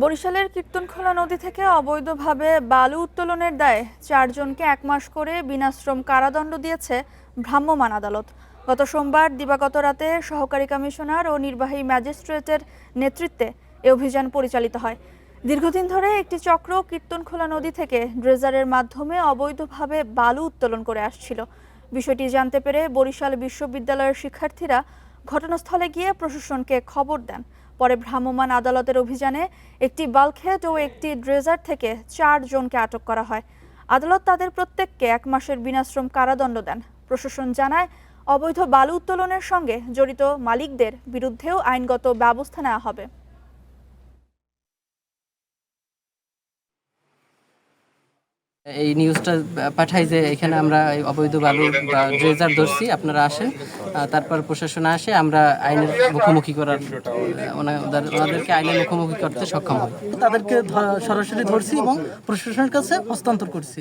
বরিশালের কীর্তনখোলা নদী থেকে অবৈধভাবে বালু উত্তোলনের দায়ে 4 জনকে 1 মাস করে বিনাশ্রম কারাদণ্ড দিয়েছে ভ্রাম্যমাণ আদালত। গত সোমবার দিবাগত রাতে সহকারী কমিশনার ও নির্বাহী ম্যাজিস্ট্রেটের নেতৃত্বে এ অভিযান পরিচালিত হয়। দীর্ঘদিন ধরে একটি চক্র কীর্তনখোলা নদী থেকে ড্রেজারের মাধ্যমে অবৈধভাবে বালু উত্তোলন করে আসছিল। বিষয়টি জানতে পেরে বরিশাল বিশ্ববিদ্যালয়ের শিক্ষার্থীরা ঘটনাস্থলে গিয়ে প্রশাসনকে খবর দেন। পরে ভ্রাম্যমাণ আদালতের অভিযানে একটি বাল্কহেড ও একটি ড্রেজার থেকে 4 জনকে আটক করা হয়। আদালত তাদের প্রত্যেককে 1 মাসের বিনাশ্রম কারাদণ্ড দেন। প্রশাসন জানায়, অবৈধ বালু উত্তোলনের সঙ্গে জড়িত মালিকদের বিরুদ্ধেও আইনগত ব্যবস্থা নেওয়া হবে। এই নিউজটা পাঠাই যে এখানে আমরা অবৈধ বালু বা ড্রেজার ধরছি, আপনারা আসেন। তারপর প্রশাসন আসে, আমরা আইনের মুখোমুখি করার ওনাদেরকে আইনের মুখোমুখি করতে সক্ষম হই। তাদেরকে সরাসরি ধরছি এবং প্রশাসনের কাছে হস্তান্তর করছি।